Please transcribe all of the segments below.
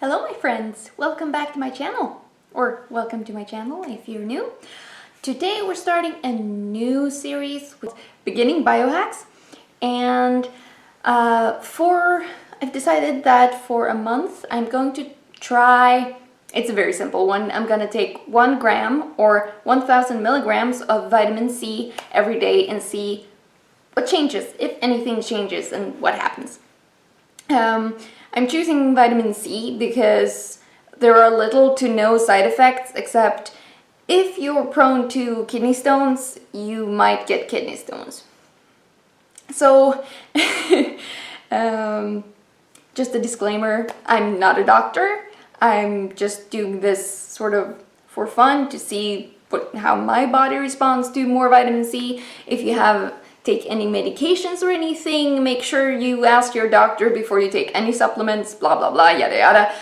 Hello my friends, welcome back to my channel, or welcome to my channel if you're new. Today we're starting a new series with Beginning Biohacks, and I've decided that for a month I'm going to try, it's a very simple one, I'm going to take 1 gram or 1000 milligrams of vitamin C every day and see what changes, if anything changes, and what happens. I'm choosing vitamin C because there are little to no side effects, except if you're prone to kidney stones, you might get kidney stones. So, just a disclaimer, I'm not a doctor. I'm just doing this sort of for fun to see how my body responds to more vitamin C. If you take any medications or anything, make sure you ask your doctor before you take any supplements, blah blah blah, yada yada.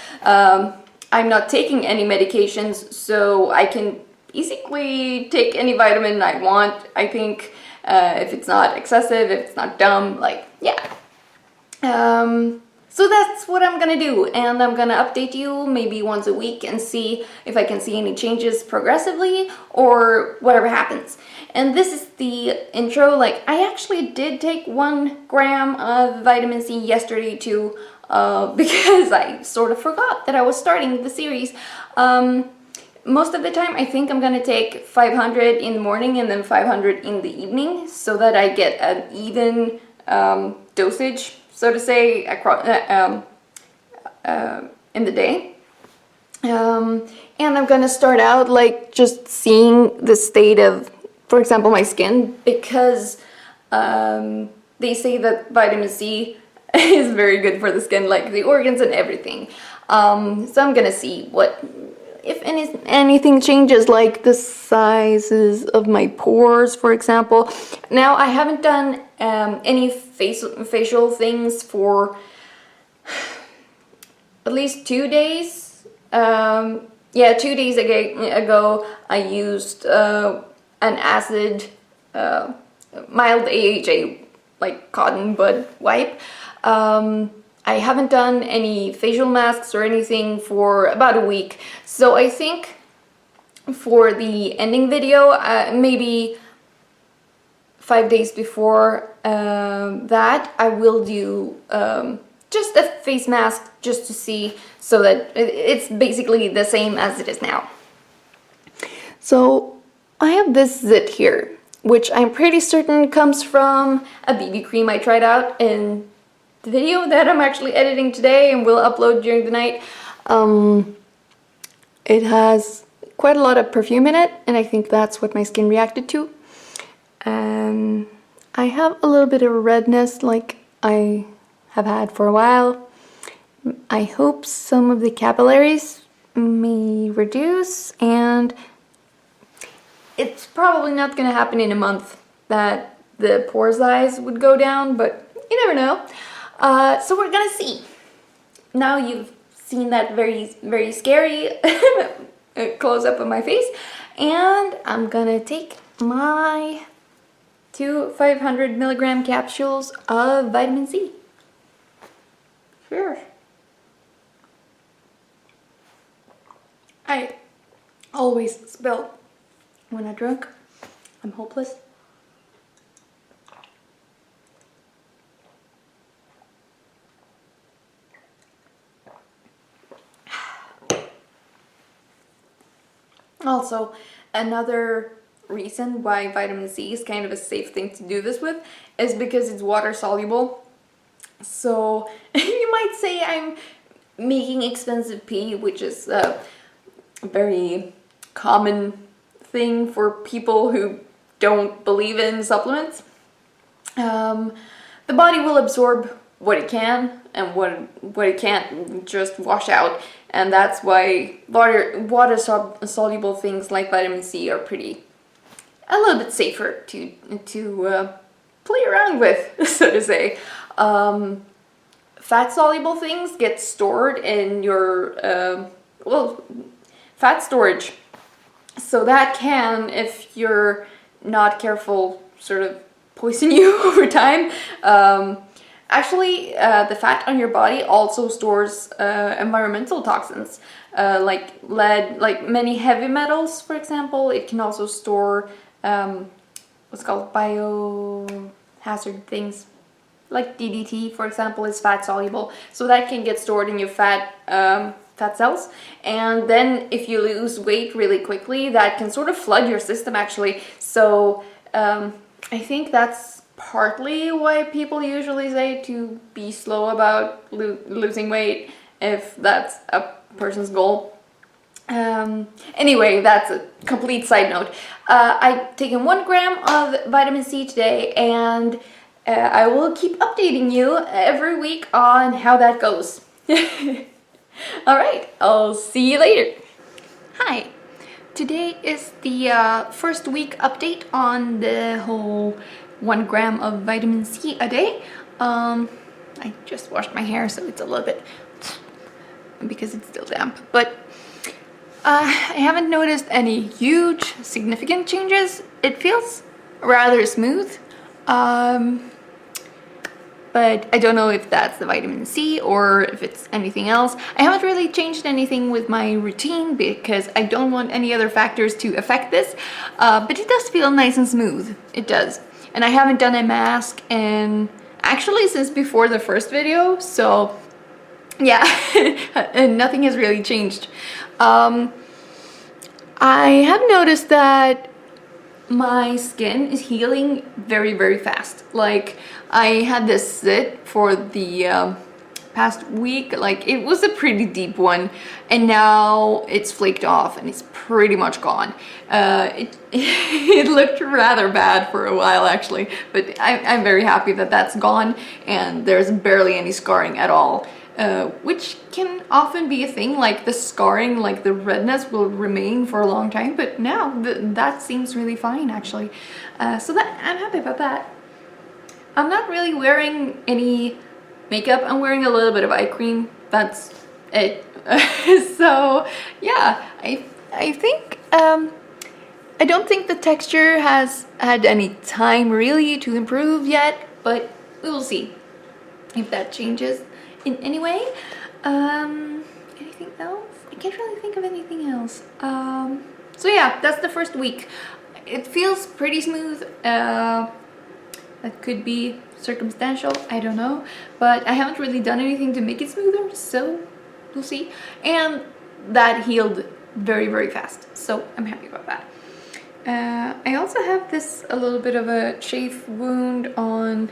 I'm not taking any medications, so I can basically take any vitamin I want, I think, if it's not excessive, if it's not dumb, like, yeah. So that's what I'm gonna do, and I'm gonna update you maybe once a week and see if I can see any changes progressively or whatever happens. And this is the intro. Like, I actually did take 1 gram of vitamin C yesterday too, because I sort of forgot that I was starting the series. Most of the time I think I'm gonna take 500 in the morning and then 500 in the evening, so that I get an even dosage, so to say, across, in the day. And I'm gonna start out like just seeing the state of, for example, my skin, because they say that vitamin C is very good for the skin, like the organs and everything. So I'm gonna see if anything changes, like the sizes of my pores, for example. Now, I haven't done any facial things for at least 2 days. Yeah, 2 days ago I used an acid, mild AHA, like cotton bud wipe. I haven't done any facial masks or anything for about a week, so I think for the ending video, maybe 5 days before that, I will do just a face mask, just to see, so that it's basically the same as it is now. So I have this zit here, which I'm pretty certain comes from a BB cream I tried out in the video that I'm actually editing today and will upload during the night. It has quite a lot of perfume in it, and I think that's what my skin reacted to. I have a little bit of redness, like I have had for a while. I hope some of the capillaries may reduce, and it's probably not gonna happen in a month that the pore size would go down, but you never know. So we're gonna see. Now you've seen that very, very scary close-up of my face, and I'm gonna take my 2 500 milligram capsules of vitamin C. Sure. I always spill when I drink. I'm hopeless. Also, another reason why vitamin C is kind of a safe thing to do this with is because it's water soluble. So you might say I'm making expensive pee, which is a very common thing for people who don't believe in supplements. The body will absorb what it can, and what it can't just wash out, and that's why water soluble things like vitamin C are a little bit safer to play around with, so to say. Fat soluble things get stored in your fat storage, so that can, if you're not careful, sort of poison you over time. Actually, the fat on your body also stores environmental toxins, like lead, like many heavy metals, for example. It can also store what's called biohazard things, like DDT, for example, is fat soluble, so that can get stored in your fat cells. And then if you lose weight really quickly, that can sort of flood your system, actually. So I think that's partly why people usually say to be slow about losing weight, if that's a person's goal. Anyway, that's a complete side note. I've taken 1 gram of vitamin C today, and I will keep updating you every week on how that goes. All right, I'll see you later. Hi, today is the first week update on the whole 1 gram of vitamin C a day. I just washed my hair, so it's a little bit because it's still damp, but I haven't noticed any huge significant changes. It feels rather smooth, but I don't know if that's the vitamin C or if it's anything else. I haven't really changed anything with my routine because I don't want any other factors to affect this, but it does feel nice and smooth. It does. And I haven't done a mask in actually since before the first video, so yeah, and nothing has really changed. I have noticed that my skin is healing very, very fast. Like, I had this sit for the past week. Like, it was a pretty deep one, and now it's flaked off and it's pretty much gone. It looked rather bad for a while, actually, but I'm very happy that that's gone and there's barely any scarring at all. Which can often be a thing, like the scarring, like the redness will remain for a long time, but now that seems really fine, actually. So that I'm happy about that. I'm not really wearing any makeup. I'm wearing a little bit of eye cream. That's it. So yeah, I think I don't think the texture has had any time really to improve yet, but we will see if that changes in any way. Anything else? I can't really think of anything else. So yeah, that's the first week. It feels pretty smooth. That could be circumstantial, I don't know, but I haven't really done anything to make it smoother, so we'll see. And that healed very, very fast, so I'm happy about that. I also have a little bit of a chafe wound on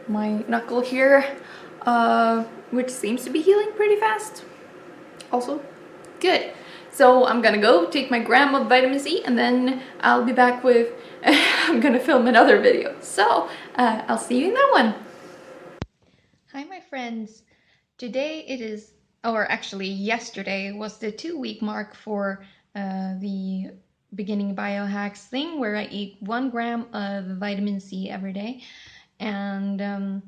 my knuckle here, which seems to be healing pretty fast. Also, good. So I'm gonna go take my gram of vitamin C, and then I'll be back with, I'm gonna film another video. So I'll see you in that one. Hi, my friends. Today it is, or actually yesterday was the 2-week mark for the Beginning Biohax thing, where I eat 1 gram of vitamin C every day. And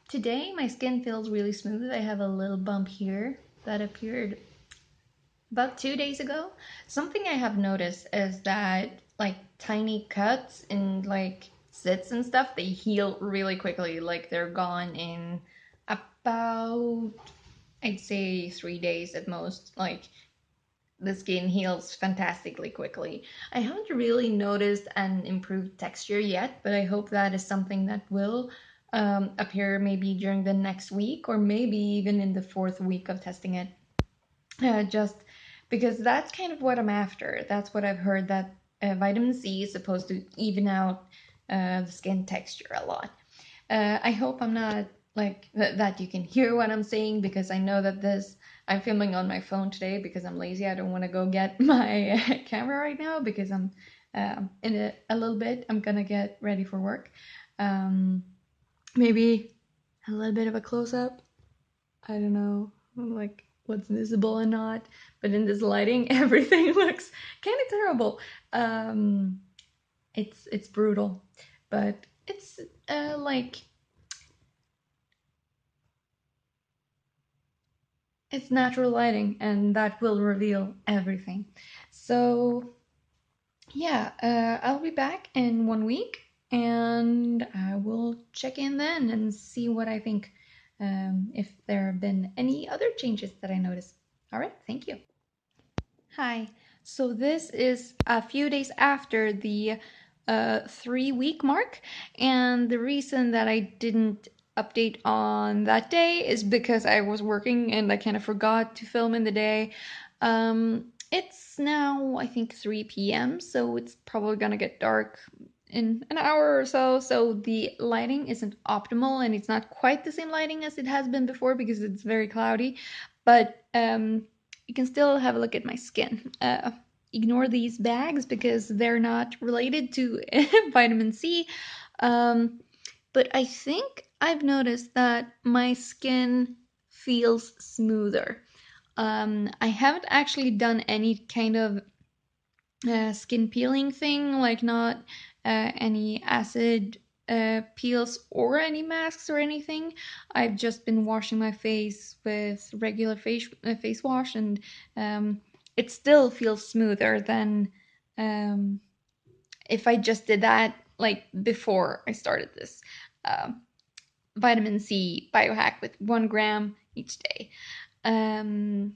today my skin feels really smooth. I have a little bump here that appeared about 2 days ago. Something I have noticed is that like tiny cuts and like zits and stuff, they heal really quickly. Like they're gone in about, I'd say 3 days at most. Like the skin heals fantastically quickly. I haven't really noticed an improved texture yet, but I hope that is something that will appear maybe during the next week, or maybe even in the 4th week of testing it. Just because that's kind of what I'm after. That's what I've heard, that vitamin C is supposed to even out the skin texture a lot. I hope I'm not like that you can hear what I'm saying, because I know that I'm filming on my phone today because I'm lazy. I don't want to go get my camera right now because I'm in a little bit I'm gonna get ready for work. Maybe a little bit of a close-up. I don't know, like what's visible and not, but in this lighting everything looks kind of terrible. It's brutal, but it's like it's natural lighting, and that will reveal everything. So yeah, I'll be back in 1 week. and I will check in then and see what I think, if there have been any other changes that I noticed. All right, thank you. Hi. So this is a few days after the 3 week mark, and the reason that I didn't update on that day is because I was working and I kind of forgot to film in the day. It's now, I think, 3 p.m., so it's probably gonna get dark in an hour or so. So the lighting isn't optimal, and it's not quite the same lighting as it has been before because it's very cloudy. But you can still have a look at my skin. Ignore these bags because they're not related to vitamin C. But I think I've noticed that my skin feels smoother. I haven't actually done any kind of skin peeling thing, like not any acid peels or any masks or anything. I've just been washing my face with regular face wash, and it still feels smoother than if I just did that like before I started this um vitamin C biohack with 1 gram each day. Um,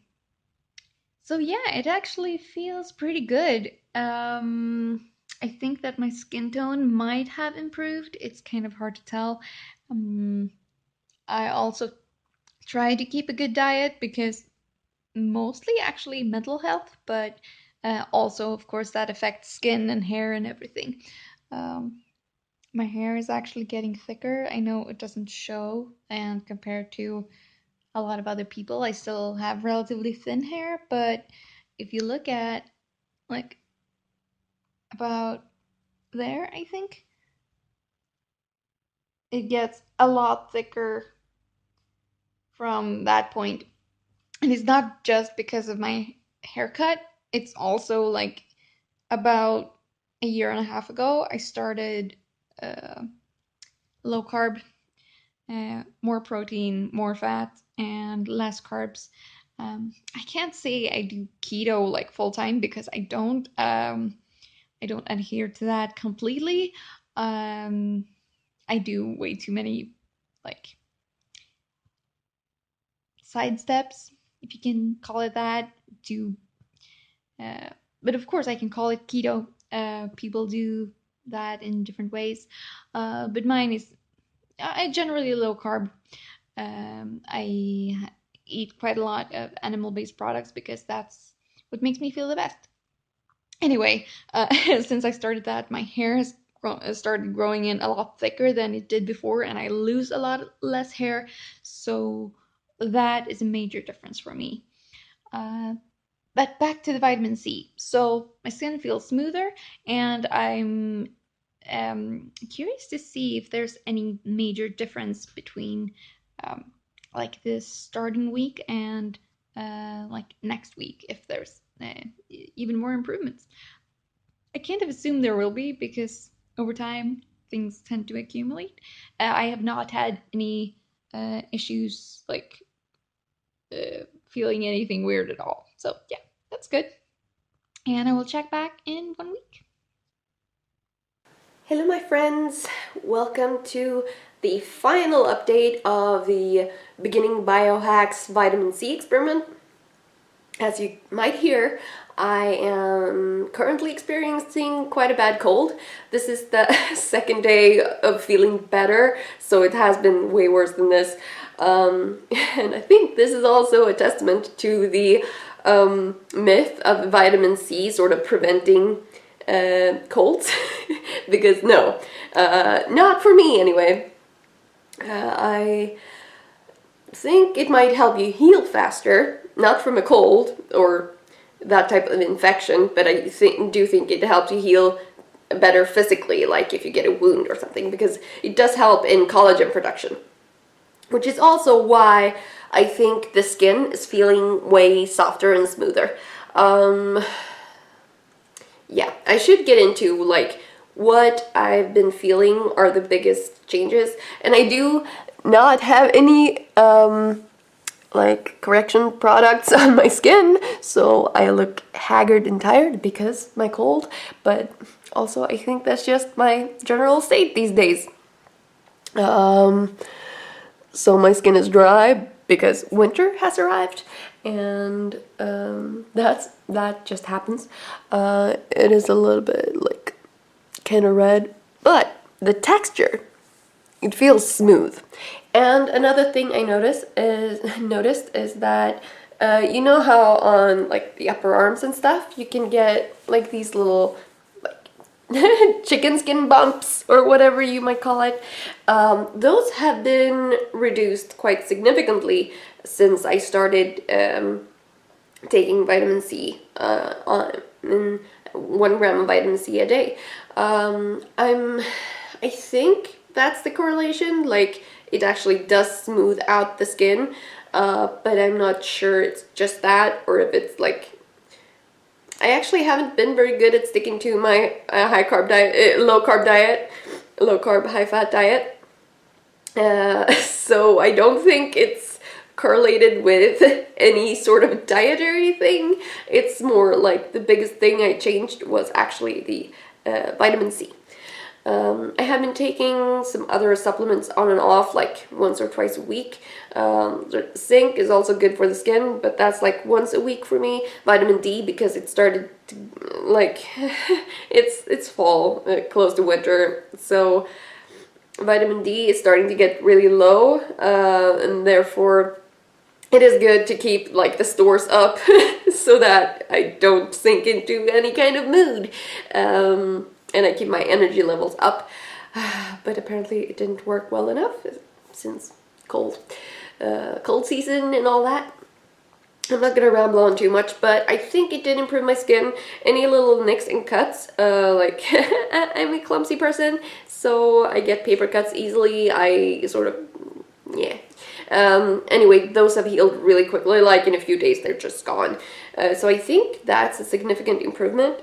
so yeah, it actually feels pretty good. I think that my skin tone might have improved. It's kind of hard to tell. Um, I also try to keep a good diet because mostly actually mental health, but also, of course, that affects skin and hair and everything. Um, my hair is actually getting thicker. I know it doesn't show, and compared to a lot of other people, I still have relatively thin hair, but if you look at like about there, I think it gets a lot thicker from that point. And it's not just because of my haircut, it's also like about a year and a half ago, I started uh, low carb, more protein, more fat, and less carbs. I can't say I do keto like full time because I don't. I don't adhere to that completely. Um, I do way too many like side steps, if you can call it that. To uh, but of course, I can call it keto. People do that in different ways, but mine is I generally low carb. I eat quite a lot of animal based products because that's what makes me feel the best. Anyway, since I started that, my hair has started growing in a lot thicker than it did before, and I lose a lot less hair. So that is a major difference for me. Uh, but back to the vitamin C. So my skin feels smoother, and I'm curious to see if there's any major difference between um, like this starting week and like next week, if there's even more improvements. I can't have assumed there will be because over time things tend to accumulate. I have not had any issues like feeling anything weird at all. So yeah, that's good. And I will check back in 1 week. Hello, my friends. Welcome to the final update of the Beginning Biohax vitamin C experiment. As you might hear, I am currently experiencing quite a bad cold. This is the second day of feeling better, so it has been way worse than this. And I think this is also a testament to the myth of vitamin C sort of preventing colds. Because no, not for me anyway. I think it might help you heal faster, not from a cold or that type of infection, but I do think it helps you heal better physically, like if you get a wound or something, because it does help in collagen production, which is also why I think the skin is feeling way softer and smoother. Yeah, I should get into like what I've been feeling are the biggest changes, and I do not have any like correction products on my skin, so I look haggard and tired because my cold, but also I think that's just my general state these days. So my skin is dry because winter has arrived, and that just happens. It is a little bit like kind of red, but the texture, it feels smooth. And another thing I noticed is that you know how on like the upper arms and stuff you can get like these little like chicken skin bumps or whatever you might call it. Those have been reduced quite significantly since I started taking vitamin C on 1 gram of vitamin C a day. I think that's the correlation. Like, it actually does smooth out the skin, but I'm not sure it's just that or if it's like, I actually haven't been very good at sticking to my high carb diet, low carb, high fat diet. So I don't think it's correlated with any sort of dietary thing. It's more like the biggest thing I changed was actually the vitamin C. I have been taking some other supplements on and off, like once or twice a week. Zinc is also good for the skin, but that's like once a week for me. Vitamin D, because it started to, like, it's fall, close to winter, so vitamin D is starting to get really low, and therefore it is good to keep like the stores up so that I don't sink into any kind of mood. And I keep my energy levels up, but apparently it didn't work well enough since cold season and all that. I'm not gonna ramble on too much, but I think it did improve my skin. Any little nicks and cuts, like I'm a clumsy person, so I get paper cuts easily. I sort of, yeah. Anyway, those have healed really quickly, like in a few days they're just gone. So I think that's a significant improvement.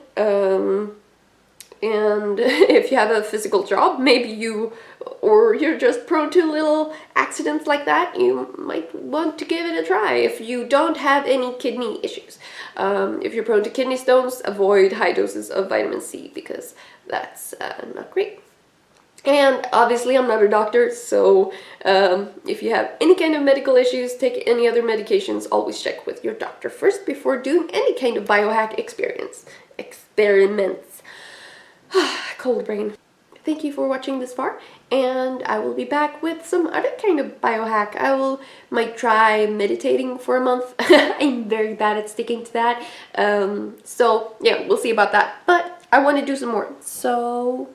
And if you have a physical job, maybe you're just prone to little accidents like that, you might want to give it a try if you don't have any kidney issues. If you're prone to kidney stones, avoid high doses of vitamin C because that's not great. And obviously I'm not a doctor, so if you have any kind of medical issues, take any other medications, always check with your doctor first before doing any kind of biohack experiments. Cold brain. Thank you for watching this far, and I will be back with some other kind of biohack. Might try meditating for a month. I'm very bad at sticking to that. So yeah, we'll see about that. But I want to do some more. So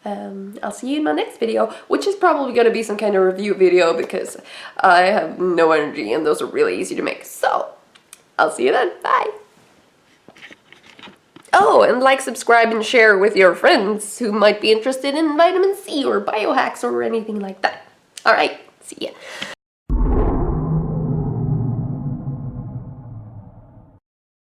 I'll see you in my next video, which is probably going to be some kind of review video because I have no energy and those are really easy to make. So I'll see you then. Bye. Oh, and like, subscribe, and share with your friends who might be interested in vitamin C or biohacks or anything like that. Alright, see ya.